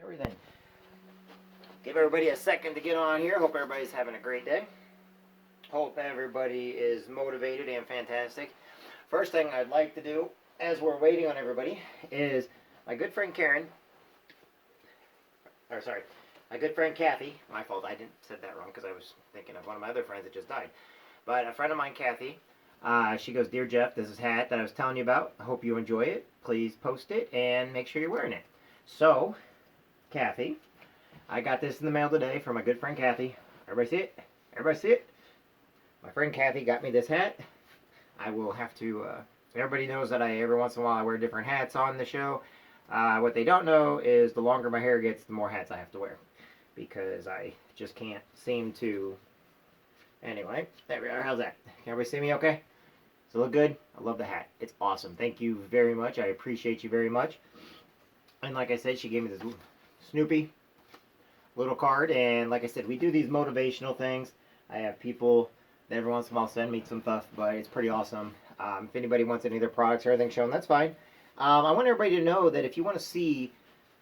everything. Give everybody a second to get on here. Hope everybody's having a great day. Hope everybody is motivated and fantastic. First thing I'd like to do, as we're waiting on everybody, is my good friend Karen, my good friend Kathy. My fault, I said that wrong because I was thinking of one of my other friends that just died. But a friend of mine, Kathy, she goes, "Dear Jeff, this is hat that I was telling you about. I hope you enjoy it. Please post it and make sure you're wearing it." So, Kathy, I got this in the mail today from my good friend Kathy. Everybody see it? Everybody see it? My friend Kathy got me this hat. I will have to, everybody knows that every once in a while I wear different hats on the show. What they don't know is the longer my hair gets, the more hats I have to wear. Because I just can't seem to... Anyway, there we are. How's that? Can everybody see me okay? Does it look good? I love the hat. It's awesome. Thank you very much. I appreciate you very much. And like I said, she gave me this Snoopy little card. And like I said, we do these motivational things. I have people that every once in a while send me some stuff, but it's pretty awesome. If anybody wants any of their products or anything shown, that's fine. I want everybody to know that if you want to see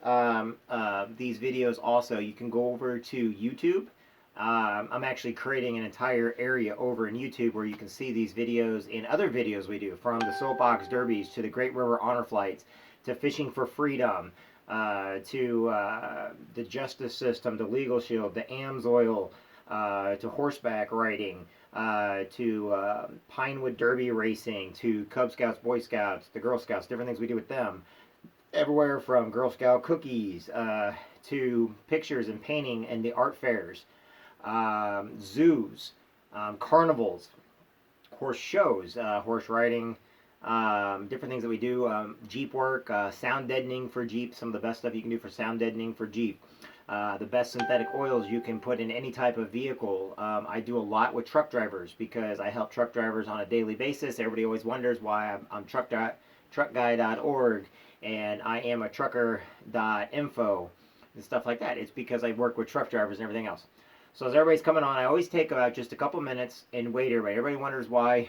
these videos also, you can go over to YouTube. I'm actually creating an entire area over in YouTube where you can see these videos and other videos we do, from the soapbox derbies to the Great River Honor Flights to fishing for freedom, to the justice system, the legal shield, the AMSOIL, to horseback riding, to Pinewood Derby racing, to Cub Scouts, Boy Scouts, the Girl Scouts, different things we do with them. Everywhere from Girl Scout cookies to pictures and painting and the art fairs, zoos, carnivals, horse shows, horse riding, different things that we do, Jeep work, sound deadening for Jeep, some of the best stuff you can do for sound deadening for Jeep. The best synthetic oils you can put in any type of vehicle. I do a lot with truck drivers because I help truck drivers on a daily basis. Everybody always wonders why I'm truckguy.org and I am a trucker.info and stuff like that. It's because I work with truck drivers and everything else. So as everybody's coming on, I always take about just a couple minutes and wait everybody. Everybody wonders why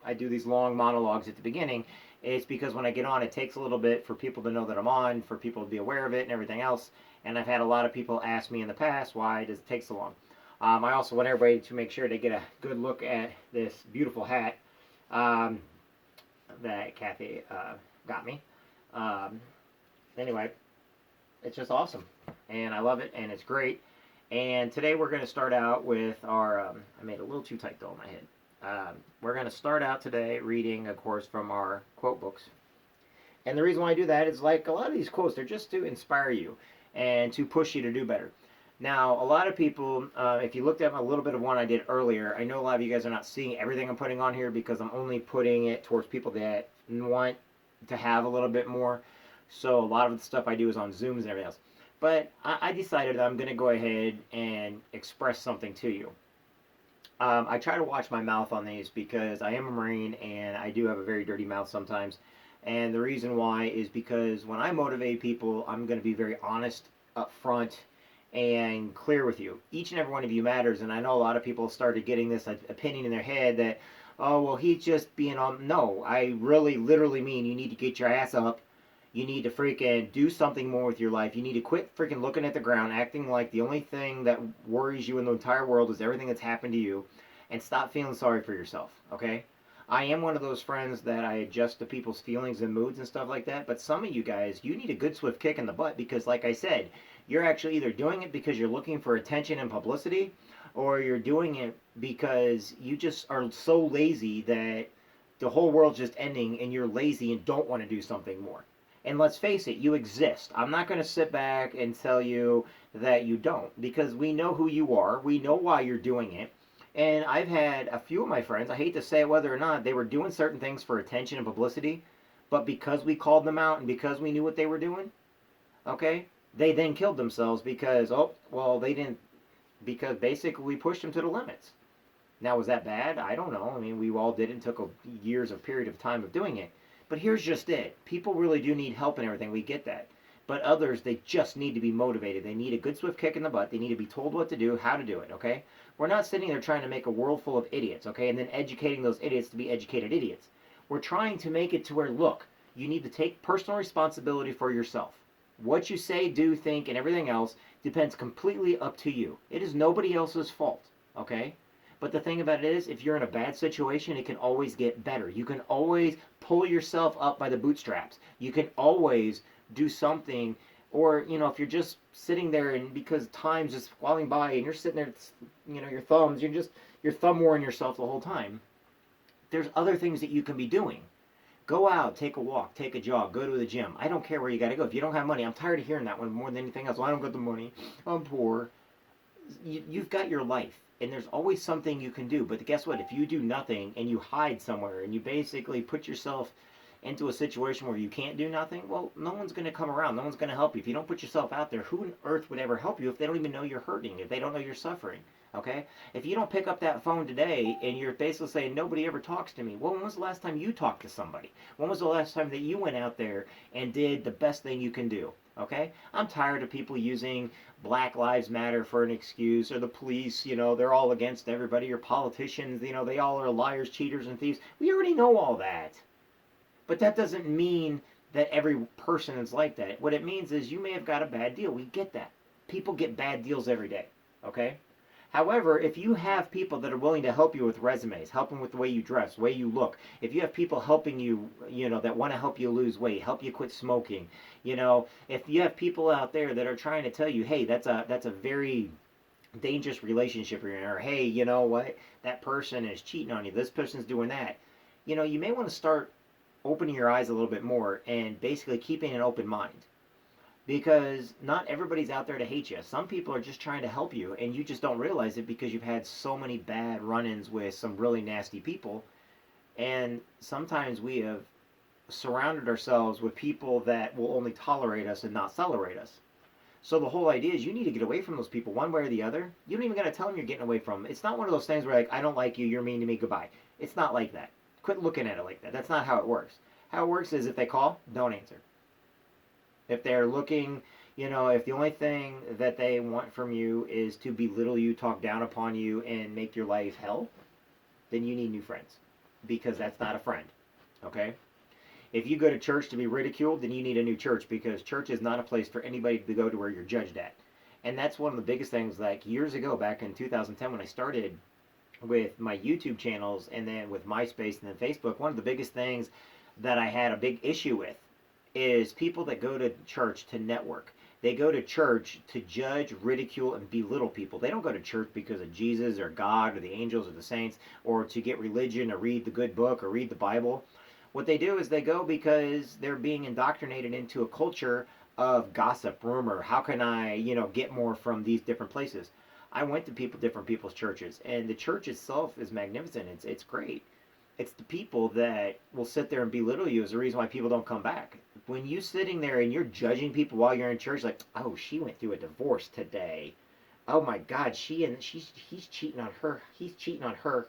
I do these long monologues at the beginning. It's because when I get on, it takes a little bit for people to know that I'm on, for people to be aware of it and everything else. And I've had a lot of people ask me in the past, why does it take so long? I also want everybody to make sure they get a good look at this beautiful hat that Kathy got me. Anyway, it's just awesome. And I love it, and it's great. And today we're going to start out with our... I made it a little too tight, though, in my head. We're going to start out today reading, of course, from our quote books. And the reason why I do that is, like, a lot of these quotes, they're just to inspire you and to push you to do better. Now, a lot of people, if you looked at a little bit of one I did earlier, I know a lot of you guys are not seeing everything I'm putting on here because I'm only putting it towards people that want to have a little bit more. So a lot of the stuff I do is on Zooms and everything else. But I decided that I'm going to go ahead and express something to you. I try to watch my mouth on these because I am a Marine and I do have a very dirty mouth sometimes. And the reason why is because when I motivate people, I'm going to be very honest, upfront, and clear with you. Each and every one of you matters, and I know a lot of people started getting this opinion in their head that, oh, well, he's just being on... No, I really, literally mean you need to get your ass up. You need to freaking do something more with your life. You need to quit freaking looking at the ground, acting like the only thing that worries you in the entire world is everything that's happened to you, and stop feeling sorry for yourself, okay? I am one of those friends that I adjust to people's feelings and moods and stuff like that, but some of you guys, you need a good swift kick in the butt because, like I said, you're actually either doing it because you're looking for attention and publicity, or you're doing it because you just are so lazy that the whole world's just ending and you're lazy and don't want to do something more. And let's face it, you exist. I'm not going to sit back and tell you that you don't, because we know who you are. We know why you're doing it. And I've had a few of my friends, I hate to say it whether or not, they were doing certain things for attention and publicity, but because we called them out and because we knew what they were doing, okay, they then killed themselves because, oh, well, they didn't, because basically we pushed them to the limits. Now, was that bad? I don't know. I mean, we all did it and took years of period of time of doing it. But here's just it. People really do need help and everything. We get that. But others, they just need to be motivated. They need a good swift kick in the butt. They need to be told what to do, how to do it, okay? We're not sitting there trying to make a world full of idiots, okay, and then educating those idiots to be educated idiots. We're trying to make it to where, look, you need to take personal responsibility for yourself. What you say, do, think, and everything else depends completely up to you. It is nobody else's fault, okay? But the thing about it is, if you're in a bad situation, it can always get better. You can always pull yourself up by the bootstraps. You can always do something, or, if you're just sitting there and because time's just falling by and you're sitting there, you're thumb warring yourself the whole time. There's other things that you can be doing. Go out, take a walk, take a jog, go to the gym. I don't care where you got to go. If you don't have money, I'm tired of hearing that one more than anything else. Well, I don't got the money. I'm poor. You've got your life, and there's always something you can do. But guess what? If you do nothing and you hide somewhere and you basically put yourself into a situation where you can't do nothing, well, no one's going to come around. No one's going to help you. If you don't put yourself out there, who on earth would ever help you if they don't even know you're hurting, if they don't know you're suffering? Okay? If you don't pick up that phone today and you're basically saying, nobody ever talks to me, well, when was the last time you talked to somebody? When was the last time that you went out there and did the best thing you can do? Okay? I'm tired of people using Black Lives Matter for an excuse, or the police, they're all against everybody, or politicians, they all are liars, cheaters, and thieves. We already know all that. But that doesn't mean that every person is like that. What it means is you may have got a bad deal. We get that. People get bad deals every day. Okay? However, if you have people that are willing to help you with resumes, helping with the way you dress, the way you look, if you have people helping you, that want to help you lose weight, help you quit smoking, if you have people out there that are trying to tell you, hey, that's a very dangerous relationship you're in, or hey, you know what, that person is cheating on you, this person's doing that, you may want to start opening your eyes a little bit more and basically keeping an open mind. Because not everybody's out there to hate you. Some people are just trying to help you, and you just don't realize it because you've had so many bad run-ins with some really nasty people. And sometimes we have surrounded ourselves with people that will only tolerate us and not celebrate us. So the whole idea is you need to get away from those people one way or the other. You don't even got to tell them you're getting away from them. It's not one of those things where like, I don't like you, you're mean to me, goodbye. It's not like that. Quit looking at it like that. That's not how it works. How it works is if they call, don't answer. If they're looking, if the only thing that they want from you is to belittle you, talk down upon you, and make your life hell, then you need new friends. Because that's not a friend. Okay? If you go to church to be ridiculed, then you need a new church, because church is not a place for anybody to go to where you're judged at. And that's one of the biggest things, like years ago, back in 2010 when I started with my YouTube channels and then with MySpace and then Facebook, one of the biggest things that I had a big issue with is people that go to church to network. They go to church to judge, ridicule, and belittle people. They don't go to church because of Jesus or God or the angels or the saints or to get religion or read the good book or read the Bible. What they do is they go because they're being indoctrinated into a culture of gossip, rumor. How can I, get more from these different places? I went to different people's churches, and the church itself is magnificent. It's great. It's the people that will sit there and belittle you is the reason why people don't come back. When you sitting there and you're judging people while you're in church, like, oh, she went through a divorce today. Oh my God, he's cheating on her. He's cheating on her.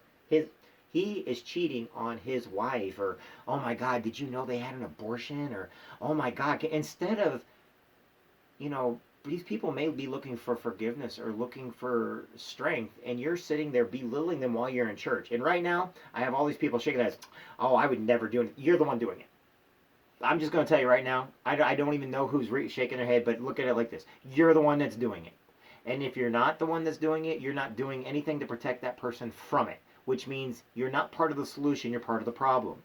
He is cheating on his wife. Or, oh my God, did you know they had an abortion? Or, oh my God, instead of, these people may be looking for forgiveness or looking for strength, and you're sitting there belittling them while you're in church. And right now, I have all these people shaking their heads. Oh, I would never do it. You're the one doing it. I'm just going to tell you right now, I don't even know who's shaking their head, but look at it like this. You're the one that's doing it. And if you're not the one that's doing it, you're not doing anything to protect that person from it, which means you're not part of the solution, you're part of the problem.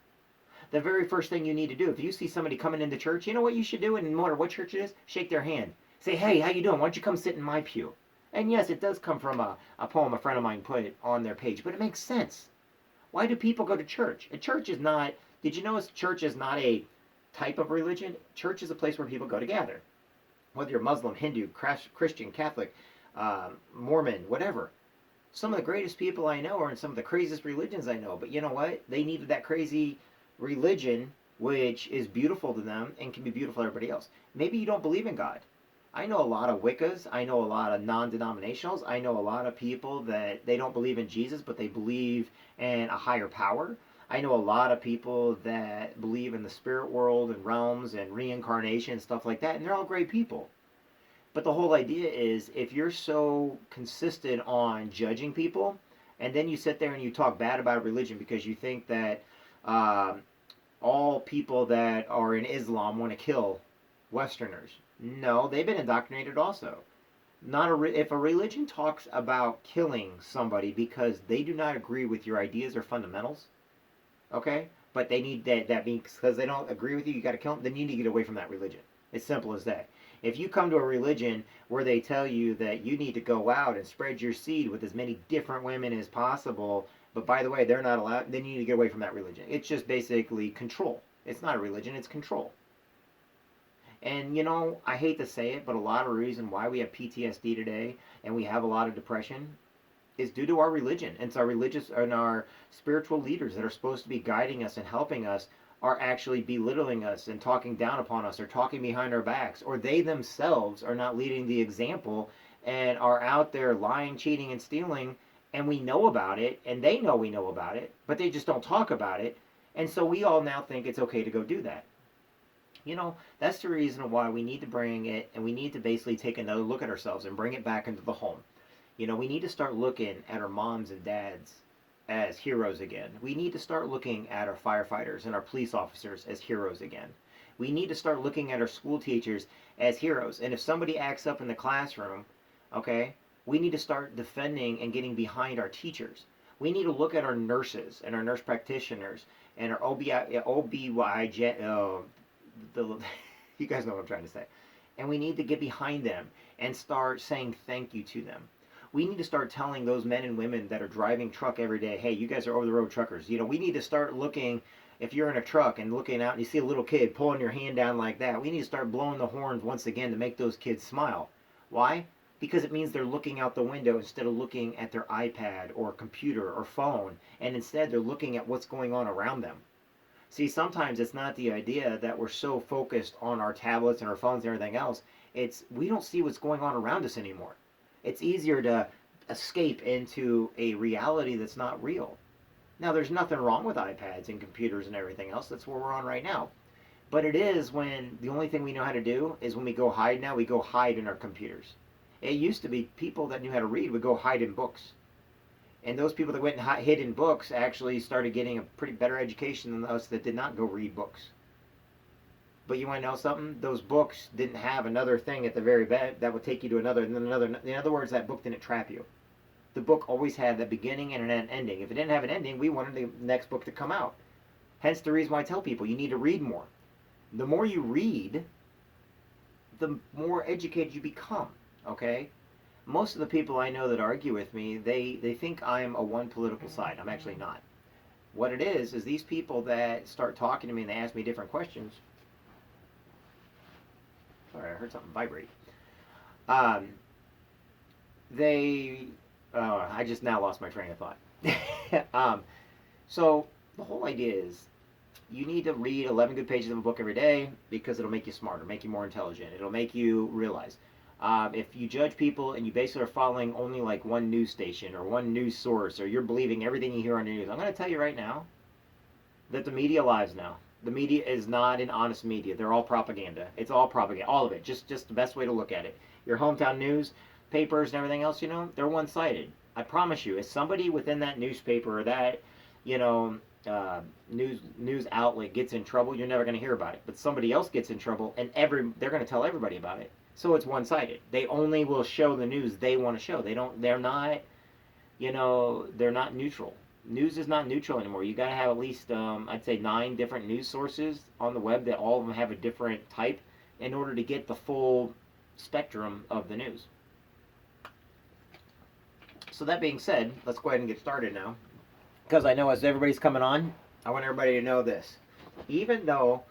The very first thing you need to do, if you see somebody coming into church, you know what you should do, and no matter what church it is? Shake their hand. Say, hey, how you doing? Why don't you come sit in my pew? And yes, it does come from a poem a friend of mine put on their page, but it makes sense. Why do people go to church? A church is not, did you know church is not a type of religion? Church is a place where people go to gather. Whether you're Muslim, Hindu, Christian, Catholic, Mormon, whatever. Some of the greatest people I know are in some of the craziest religions I know, but you know what? They needed that crazy religion, which is beautiful to them and can be beautiful to everybody else. Maybe you don't believe in God. I know a lot of Wiccas. I know a lot of non-denominationals. I know a lot of people that they don't believe in Jesus, but they believe in a higher power. I know a lot of people that believe in the spirit world and realms and reincarnation and stuff like that, and they're all great people. But the whole idea is if you're so consistent on judging people, and then you sit there and you talk bad about religion because you think that all people that are in Islam want to kill Westerners. No, they've been indoctrinated also. Not a if a religion talks about killing somebody because they do not agree with your ideas or fundamentals, okay? But they need that means because they don't agree with you, you got to kill them. Then you need to get away from that religion. It's simple as that. If you come to a religion where they tell you that you need to go out and spread your seed with as many different women as possible, but by the way, they're not allowed, then you need to get away from that religion. It's just basically control. It's not a religion, it's control. And I hate to say it, but a lot of the reason why we have PTSD today and we have a lot of depression is due to our religion. And it's our religious and our spiritual leaders that are supposed to be guiding us and helping us are actually belittling us and talking down upon us or talking behind our backs, or they themselves are not leading the example and are out there lying, cheating, and stealing, and we know about it, and they know we know about it, but they just don't talk about it. And so we all now think it's okay to go do that. That's the reason why we need to bring it, and we need to basically take another look at ourselves and bring it back into the home. We need to start looking at our moms and dads as heroes again. We need to start looking at our firefighters and our police officers as heroes again. We need to start looking at our school teachers as heroes. And if somebody acts up in the classroom, okay, we need to start defending and getting behind our teachers. We need to look at our nurses and our nurse practitioners and our OBYJ, the, you guys know what I'm trying to say. And we need to get behind them and start saying thank you to them. We need to start telling those men and women that are driving truck every day, hey, you guys are over the road truckers. We need to start looking, if you're in a truck and looking out and you see a little kid pulling your hand down like that, we need to start blowing the horns once again to make those kids smile. Why? Because it means they're looking out the window instead of looking at their iPad or computer or phone, and instead they're looking at what's going on around them. See, sometimes it's not the idea that we're so focused on our tablets and our phones and everything else. It's we don't see what's going on around us anymore. It's easier to escape into a reality that's not real. Now, there's nothing wrong with iPads and computers and everything else. That's where we're on right now. But it is when the only thing we know how to do is when we go hide now, we go hide in our computers. It used to be people that knew how to read would go hide in books. And those people that went and hid in books actually started getting a pretty better education than us that did not go read books. But you want to know something? Those books didn't have another thing at the very back that would take you to another, and then another. In other words, that book didn't trap you. The book always had the beginning and an ending. If it didn't have an ending, we wanted the next book to come out. Hence the reason why I tell people you need to read more. The more you read, the more educated you become. Okay? Most of the people I know that argue with me, they think I'm a one political side. I'm actually not. What it is these people that start talking to me and they ask me different questions. Sorry, I heard something vibrate. Um, they, I just now lost my train of thought. So the whole idea is you need to read 11 good pages of a book every day because it'll make you smarter, make you more intelligent. It'll make you realize. If you judge people and you basically are following only like one news station or one news source, or you're believing everything you hear on the news, I'm going to tell you right now that the media lies now. The media is not an honest media. They're all propaganda. It's all propaganda. All of it. Just the best way to look at it. Your hometown news, papers, and everything else, they're one-sided. I promise you, if somebody within that newspaper or that, news outlet gets in trouble, you're never going to hear about it. But somebody else gets in trouble, and they're going to tell everybody about it. So it's one-sided. They only will show the news they want to show. They're not neutral. News is not neutral anymore. You got to have at least, I'd say, 9 different news sources on the web that all of them have a different type in order to get the full spectrum of the news. So that being said, let's go ahead and get started now. Because I know as everybody's coming on, I want everybody to know this. Even though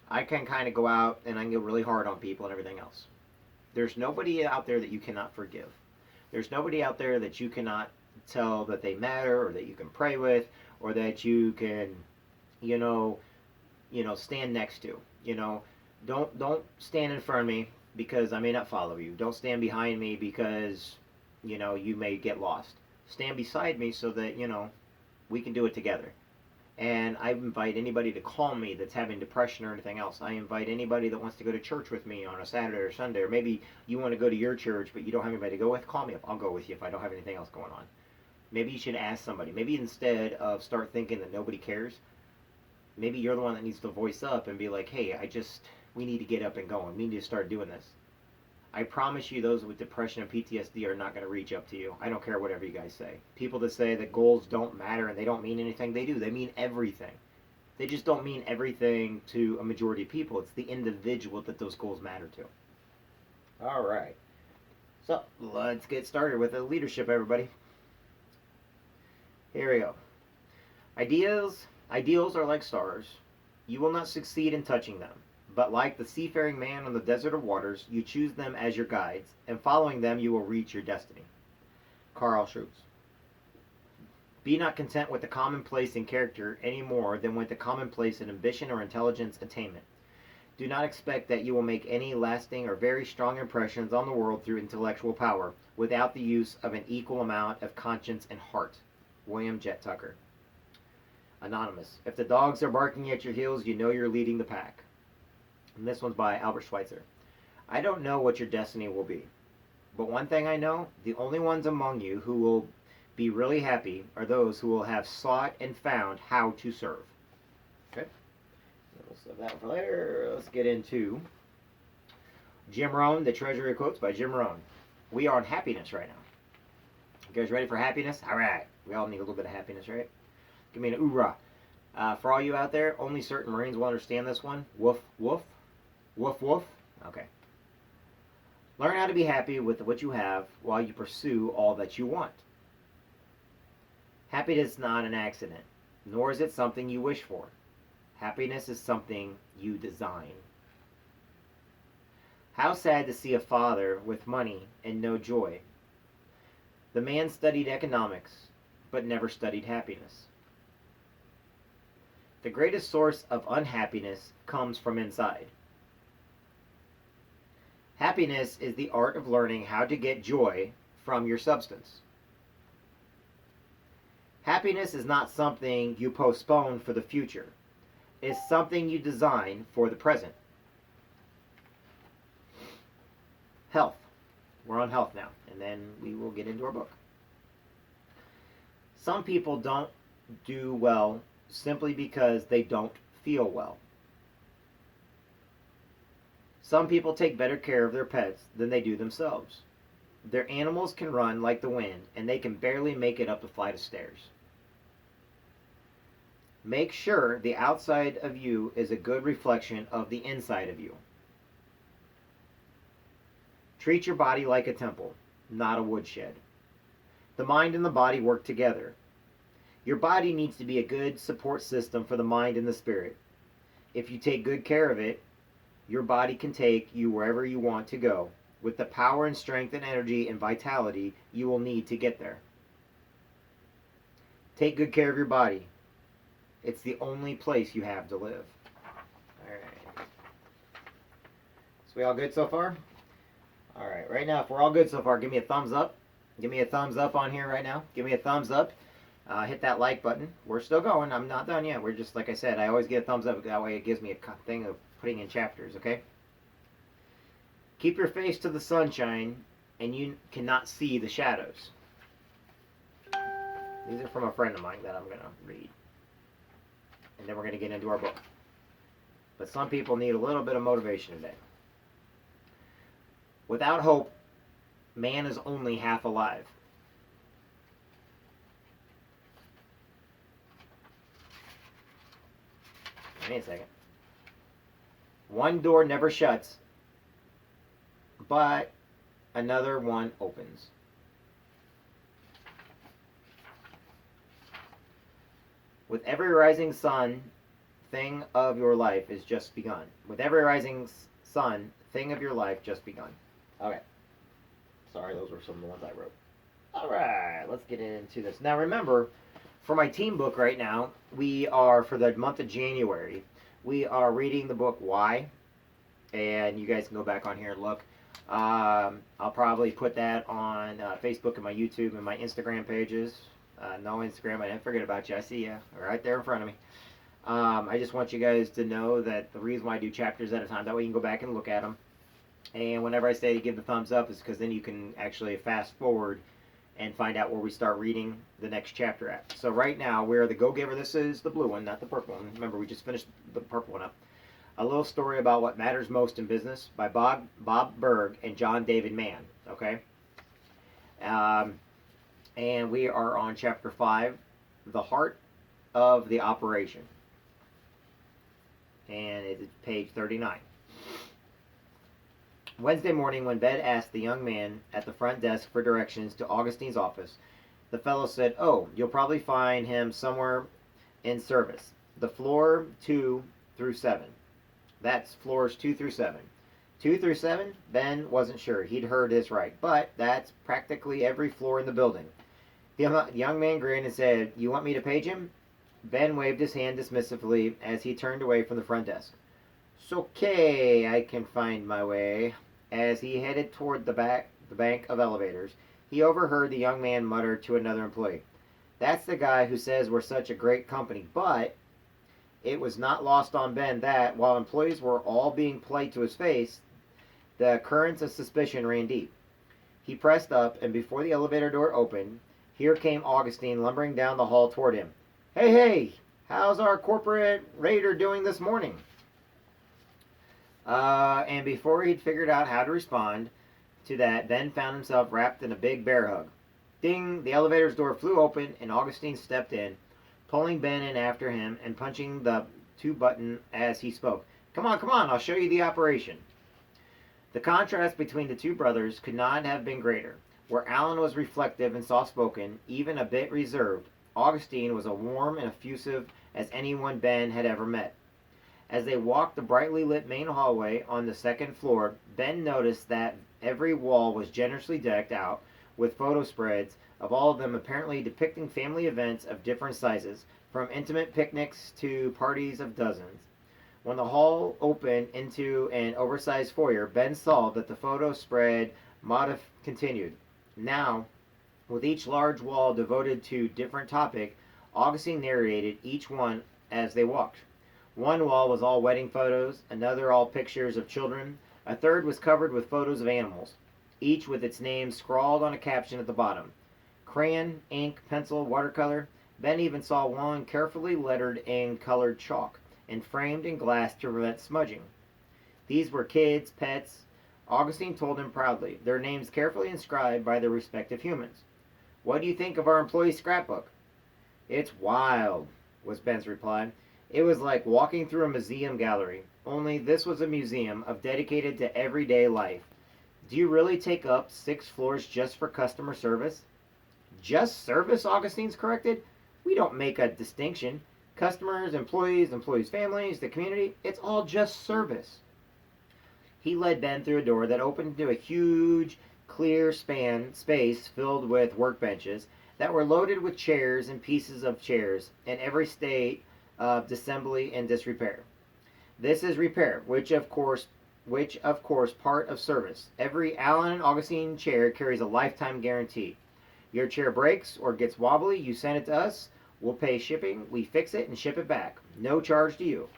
I can kind of go out and I can get really hard on people and everything else, there's nobody out there that you cannot forgive. There's nobody out there that you cannot tell that they matter, or that you can pray with, or that you can, stand next to. Don't stand in front of me because I may not follow you. Don't stand behind me because, you may get lost. Stand beside me so that, we can do it together. And I invite anybody to call me that's having depression or anything else. I invite anybody that wants to go to church with me on a Saturday or Sunday, or maybe you want to go to your church but you don't have anybody to go with. Call me up. I'll go with you if I don't have anything else going on. Maybe you should ask somebody. Maybe instead of start thinking that nobody cares, maybe you're the one that needs to voice up and be like, hey, we need to get up and going. We need to start doing this. I promise you those with depression and PTSD are not going to reach up to you. I don't care whatever you guys say. People that say that goals don't matter and they don't mean anything, they do. They mean everything. They just don't mean everything to a majority of people. It's the individual that those goals matter to. All right. So let's get started with the leadership, everybody. Here we go. Ideals are like stars. You will not succeed in touching them. But like the seafaring man on the desert of waters, you choose them as your guides, and following them you will reach your destiny. Carl Schurz. Be not content with the commonplace in character any more than with the commonplace in ambition or intelligence attainment. Do not expect that you will make any lasting or very strong impressions on the world through intellectual power, without the use of an equal amount of conscience and heart. William Jett Tucker. Anonymous. If the dogs are barking at your heels, you know you're leading the pack. And this one's by Albert Schweitzer. I don't know what your destiny will be, but one thing I know, the only ones among you who will be really happy are those who will have sought and found how to serve. Okay, we'll save that for later. Let's get into Jim Rohn, The Treasury of Quotes by Jim Rohn. We are on happiness right now. You guys ready for happiness? All right, we all need a little bit of happiness, right? Give me an oorah. For all you out there, only certain Marines will understand this one. Woof, woof. Woof, woof. Okay. Learn how to be happy with what you have while you pursue all that you want. Happiness is not an accident, nor is it something you wish for. Happiness is something you design. How sad to see a father with money and no joy. The man studied economics, but never studied happiness. The greatest source of unhappiness comes from inside. Happiness is the art of learning how to get joy from your substance. Happiness is not something you postpone for the future. It's something you design for the present. Health. We're on health now, and then we will get into our book. Some people don't do well simply because they don't feel well. Some people take better care of their pets than they do themselves. Their animals can run like the wind, and they can barely make it up a flight of stairs. Make sure the outside of you is a good reflection of the inside of you. Treat your body like a temple, not a woodshed. The mind and the body work together. Your body needs to be a good support system for the mind and the spirit. If you take good care of it, your body can take you wherever you want to go, with the power and strength and energy and vitality you will need to get there. Take good care of your body. It's the only place you have to live. Alright. So we all good so far? Alright, right now, if we're all good so far, give me a thumbs up. Give me a thumbs up on here right now. Give me a thumbs up. Hit that like button. We're still going. I'm not done yet. We're just, like I said, I always get a thumbs up. That way it gives me a thing of putting in chapters, okay? Keep your face to the sunshine, and you cannot see the shadows. These are from a friend of mine that I'm going to read. And then we're going to get into our book. But some people need a little bit of motivation today. Without hope, man is only half alive. Wait a second. One door never shuts, but another one opens. With every rising sun, thing of your life is just begun. With every rising sun, thing of your life just begun. Okay. Sorry, those were some of the ones I wrote. Alright, let's get into this. Now remember, for my team book right now, we are, for the month of January, we are reading the book Why, and you guys can go back on here and look. I'll probably put that on Facebook and my YouTube and my Instagram pages. No Instagram, I didn't forget about you. I see you right there in front of me. I just want you guys to know that the reason why I do chapters at a time, that way you can go back and look at them. And whenever I say to give the thumbs up, is because then you can actually fast forward and find out where we start reading the next chapter at. So right now, we're the Go-Giver. This is the blue one, not the purple one. Remember, we just finished the purple one up. A little story about what matters most in business by Bob Berg and John David Mann. Okay, um, and we are on chapter 5, the heart of the operation, and it's page 39. Wednesday morning, when Ben asked the young man at the front desk for directions to Augustine's office, the fellow said, "Oh, you'll probably find him somewhere in service. The floor 2 through 7." That's floors 2 through 7. 2 through 7? Ben wasn't sure. He'd heard this right. But that's practically every floor in the building. The young man grinned and said, "You want me to page him?" Ben waved his hand dismissively as he turned away from the front desk. "It's okay, I can find my way." As he headed toward the bank of elevators, he overheard the young man mutter to another employee, "That's the guy who says we're such a great company." But it was not lost on Ben that, while employees were all being polite to his face, the currents of suspicion ran deep. He pressed up, and before the elevator door opened, here came Augustine lumbering down the hall toward him. "Hey, hey, how's our corporate raider doing this morning?" And before he'd figured out how to respond to that, Ben found himself wrapped in a big bear hug. Ding! The elevator's door flew open, and Augustine stepped in, pulling Ben in after him and punching the 2 button as he spoke. Come on, I'll show you the operation." The contrast between the two brothers could not have been greater. Where Alan was reflective and soft-spoken, even a bit reserved, Augustine was as warm and effusive as anyone Ben had ever met. As they walked the brightly lit main hallway on the second floor, Ben noticed that every wall was generously decked out with photo spreads of all of them apparently depicting family events of different sizes, from intimate picnics to parties of dozens. When the hall opened into an oversized foyer, Ben saw that the photo spread motif continued. Now, with each large wall devoted to different topic, Augustine narrated each one as they walked. One wall was all wedding photos, another all pictures of children, a third was covered with photos of animals, each with its name scrawled on a caption at the bottom. Crayon, ink, pencil, watercolor. Ben even saw one carefully lettered in colored chalk and framed in glass to prevent smudging. These were kids, pets. Augustine told him proudly, their names carefully inscribed by their respective humans. "What do you think of our employee scrapbook?" "It's wild," was Ben's reply. "It was like walking through a museum gallery, only this was a museum dedicated to everyday life. Do you really take up 6 floors just for customer service?" "Just service," Augustine's corrected. "We don't make a distinction. Customers, employees, families, the community, it's all just service." He led Ben through a door that opened into a huge, clear space filled with workbenches that were loaded with chairs and pieces of chairs in every state of disassembly and disrepair. This is repair, which of course part of service. Every Allen and Augustine chair carries a lifetime guarantee. Your chair breaks or gets wobbly, you send it to us, we'll pay shipping, we fix it and ship it back. No charge to you.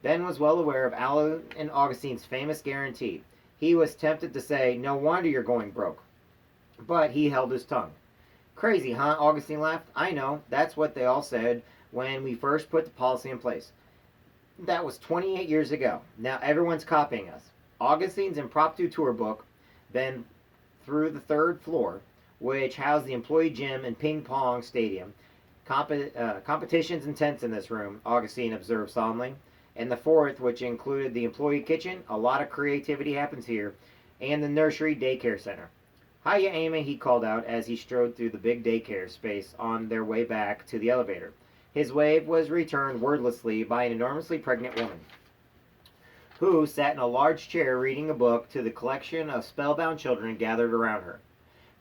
Ben was well aware of Allen and Augustine's famous guarantee. He was tempted to say, "No wonder you're going broke." But he held his tongue. "Crazy, huh?" Augustine laughed. "I know. That's what they all said when we first put the policy in place. That was 28 years ago. Now everyone's copying us." Augustine's impromptu tour book, Ben, through the 3rd floor, which housed the employee gym and ping pong stadium. Competition's intense in this room, Augustine observed solemnly. And the 4th, which included the employee kitchen, a lot of creativity happens here, and the nursery daycare center. "Hiya, Amy," he called out as he strode through the big daycare space on their way back to the elevator. His wave was returned wordlessly by an enormously pregnant woman, who sat in a large chair reading a book to the collection of spellbound children gathered around her.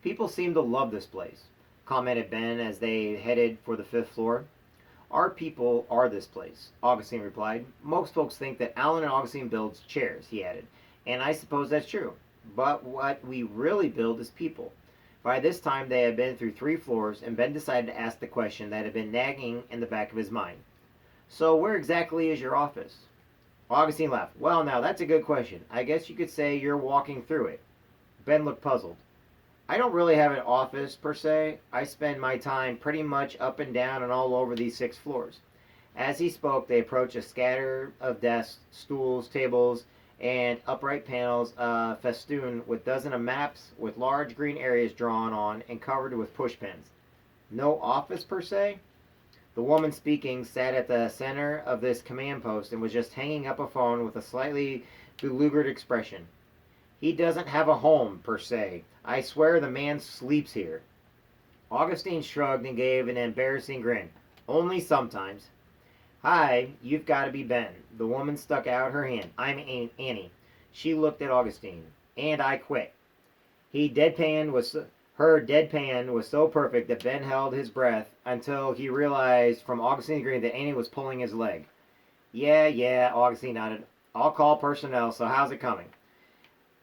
"People seem to love this place," commented Ben as they headed for the 5th floor. "Our people are this place," Augustine replied. "Most folks think that Allen and Augustine builds chairs," he added, "and I suppose that's true. But what we really build is people." By this time they had been through 3 floors, and Ben decided to ask the question that had been nagging in the back of his mind. "So where exactly is your office?" Augustine laughed. "Well, now that's a good question. I guess you could say you're walking through it." Ben looked puzzled. "I don't really have an office per se. I spend my time pretty much up and down and all over these 6 floors. As he spoke, they approached a scatter of desks, stools, tables, and upright panels festooned with dozens of maps with large green areas drawn on and covered with pushpins. No office per se. The woman speaking sat at the center of this command post and was just hanging up a phone with a slightly beleaguered expression. He doesn't have a home, per se. I swear the man sleeps here. Augustine shrugged and gave an embarrassing grin. Only sometimes. Hi, you've got to be Ben. The woman stuck out her hand. I'm Annie. She looked at Augustine. And I quit. He deadpan was Her deadpan was so perfect that Ben held his breath until he realized from Augustine's grin that Annie was pulling his leg. Yeah, Augustine nodded. I'll call personnel, so how's it coming?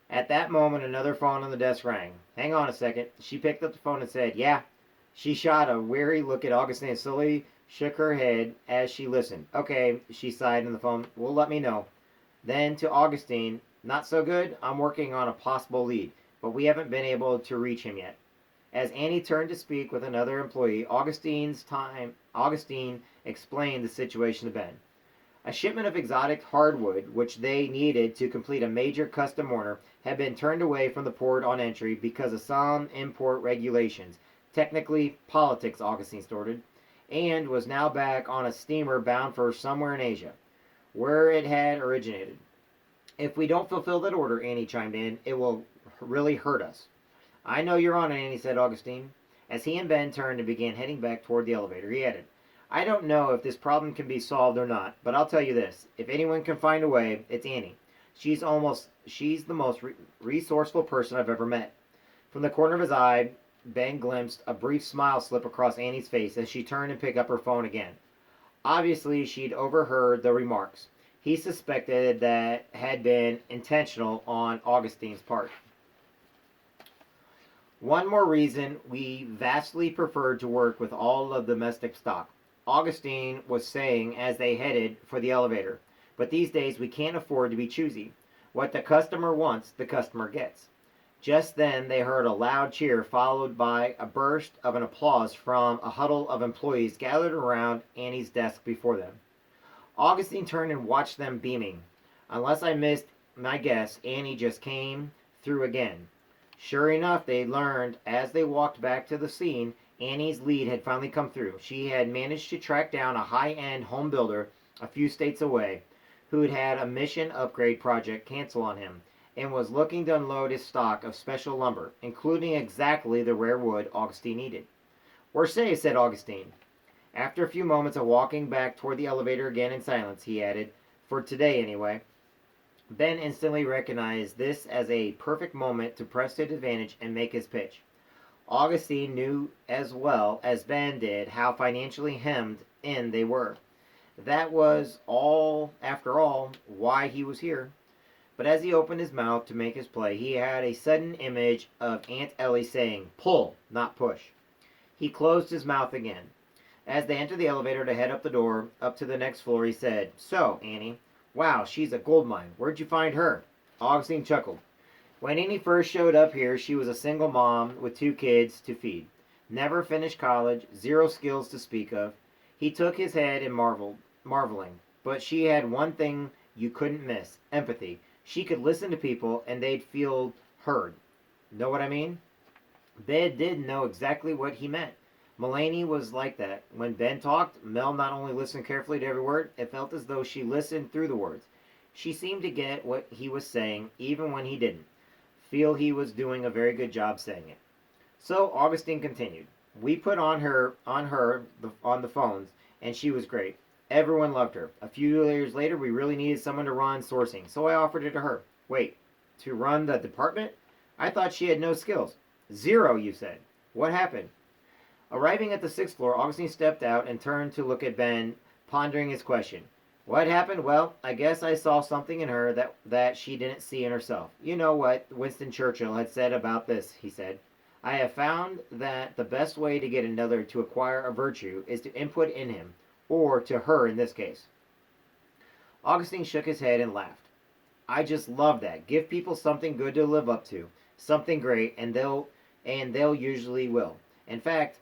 At that moment, another phone on the desk rang. Hang on a second. She picked up the phone and said, yeah. She shot a weary look at Augustine and slowly shook her head as she listened. Okay, she sighed in the phone. Well, let me know. Then to Augustine, not so good. I'm working on a possible lead, but we haven't been able to reach him yet. As Annie turned to speak with another employee, Augustine explained the situation to Ben. A shipment of exotic hardwood, which they needed to complete a major custom order, had been turned away from the port on entry because of some import regulations, technically politics, Augustine started, and was now back on a steamer bound for somewhere in Asia, where it had originated. If we don't fulfill that order, Annie chimed in, it will really hurt us. I know you're on it, Annie said, Augustine. As he and Ben turned and began heading back toward the elevator, he added, I don't know if this problem can be solved or not, but I'll tell you this. If anyone can find a way, it's Annie. She's the most resourceful person I've ever met. From the corner of his eye, Ben glimpsed a brief smile slip across Annie's face as she turned and picked up her phone again. Obviously, she'd overheard the remarks. He suspected that had been intentional on Augustine's part. One more reason we vastly preferred to work with all of the domestic stock, Augustine was saying as they headed for the elevator. But these days we can't afford to be choosy. What the customer wants, the customer gets. Just then they heard a loud cheer followed by a burst of an applause from a huddle of employees gathered around Annie's desk before them. Augustine turned and watched them beaming. Unless I missed my guess, Annie just came through again. Sure enough, they learned as they walked back to the scene, Annie's lead had finally come through. She had managed to track down a high-end home builder a few states away who had had a mission upgrade project cancel on him and was looking to unload his stock of special lumber, including exactly the rare wood Augustine needed. We're safe, said Augustine. After a few moments of walking back toward the elevator again in silence, he added, for today anyway. Ben instantly recognized this as a perfect moment to press to his advantage and make his pitch. Augustine knew as well as Ben did how financially hemmed in they were. That was all, after all, why he was here. But as he opened his mouth to make his play, he had a sudden image of Aunt Ellie saying, pull, not push. He closed his mouth again. As they entered the elevator to head up the door, up to the next floor, he said, so, Annie, wow, she's a gold mine. Where'd you find her? Augustine chuckled. When Annie first showed up here, she was a single mom with 2 kids to feed. Never finished college, 0 skills to speak of. He took his head and marveling. But she had one thing you couldn't miss, empathy. She could listen to people and they'd feel heard. Know what I mean? Ben did know exactly what he meant. Mulaney was like that. When Ben talked, Mel not only listened carefully to every word, it felt as though she listened through the words. She seemed to get what he was saying, even when he didn't feel he was doing a very good job saying it. So Augustine continued. We put on the phones, and she was great. Everyone loved her. A few years later, we really needed someone to run sourcing, so I offered it to her. Wait, to run the department? I thought she had no skills. 0, you said. What happened? Arriving at the 6th floor, Augustine stepped out and turned to look at Ben, pondering his question. What happened? Well, I guess I saw something in her that she didn't see in herself. You know what Winston Churchill had said about this, he said. I have found that the best way to get another to acquire a virtue is to input in him, or to her in this case. Augustine shook his head and laughed. I just love that. Give people something good to live up to, something great, and they'll usually will. In fact,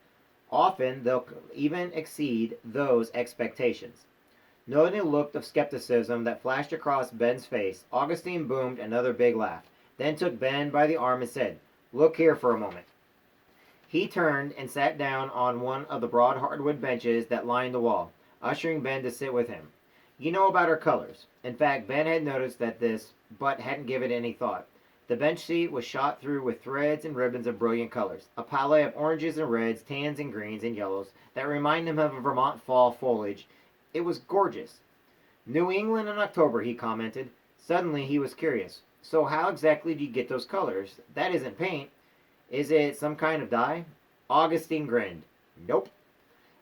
often they'll even exceed those expectations. Noting the look of skepticism that flashed across Ben's face, Augustine boomed another big laugh, then took Ben by the arm and said, "Look here for a moment." He turned and sat down on one of the broad hardwood benches that lined the wall, ushering Ben to sit with him. "You know about our colors." In fact, Ben had noticed that this, but hadn't given it any thought. The bench seat was shot through with threads and ribbons of brilliant colors, a palette of oranges and reds, tans and greens and yellows that reminded him of Vermont fall foliage. It was gorgeous. "New England in October," he commented. Suddenly he was curious. "So how exactly do you get those colors? That isn't paint. Is it some kind of dye?" Augustine grinned. "Nope.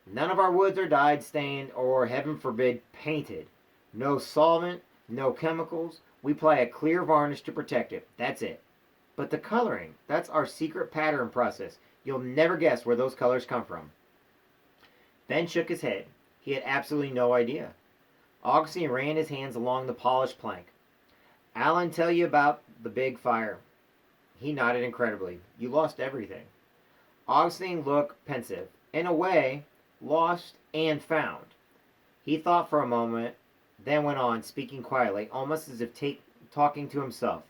None of our woods are dyed, stained, or, heaven forbid, painted. No solvent, no chemicals. We apply a clear varnish to protect it. That's it. But the coloring, that's our secret pattern process. You'll never guess where those colors come from." Ben shook his head. He had absolutely no idea. Augustine ran his hands along the polished plank. "Alan tell you about the big fire." He nodded incredibly. "You lost everything." Augustine looked pensive. In a way, lost and found. He thought for a moment, then went on, speaking quietly, almost as if talking to himself.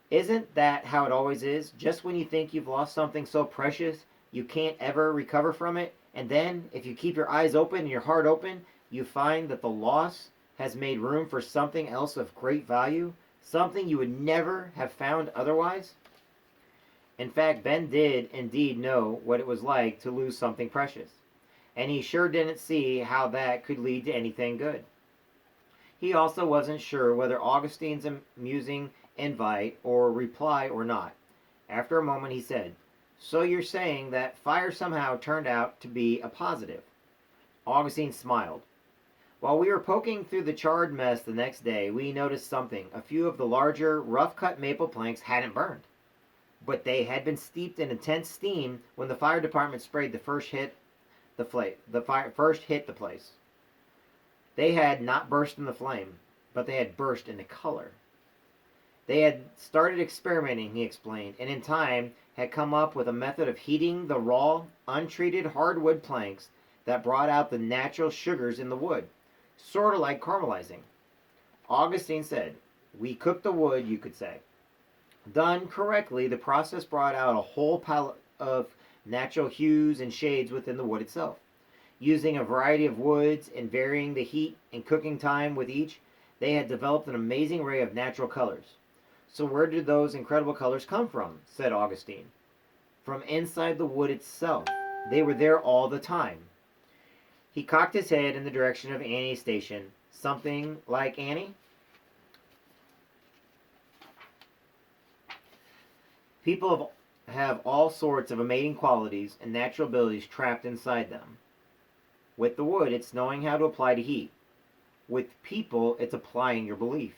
"Isn't that how it always is? Just when you think you've lost something so precious, you can't ever recover from it, and then, if you keep your eyes open and your heart open, you find that the loss has made room for something else of great value, something you would never have found otherwise?" In fact, Ben did indeed know what it was like to lose something precious, and he sure didn't see how that could lead to anything good. He also wasn't sure whether Augustine's amusing invite or reply or not. After a moment he said, "So you're saying that fire somehow turned out to be a positive?" Augustine smiled. "While we were poking through the charred mess the next day, we noticed something. A few of the larger, rough-cut maple planks hadn't burned, but they had been steeped in intense steam when the fire department sprayed the first hit the place. They had not burst into flame, but they had burst into color. They had started experimenting," he explained, "and in time had come up with a method of heating the raw, untreated hardwood planks that brought out the natural sugars in the wood, sort of like caramelizing." Augustine said, "We cooked the wood, you could say. Done correctly, the process brought out a whole palette of natural hues and shades within the wood itself. Using a variety of woods and varying the heat and cooking time with each, they had developed an amazing array of natural colors." "So where did those incredible colors come from?" said Augustine. "From inside the wood itself. They were there all the time." He cocked his head in the direction of Annie's station. "Something like Annie?" "People have all sorts of amazing qualities and natural abilities trapped inside them. With the wood, it's knowing how to apply to heat. With people, it's applying your belief.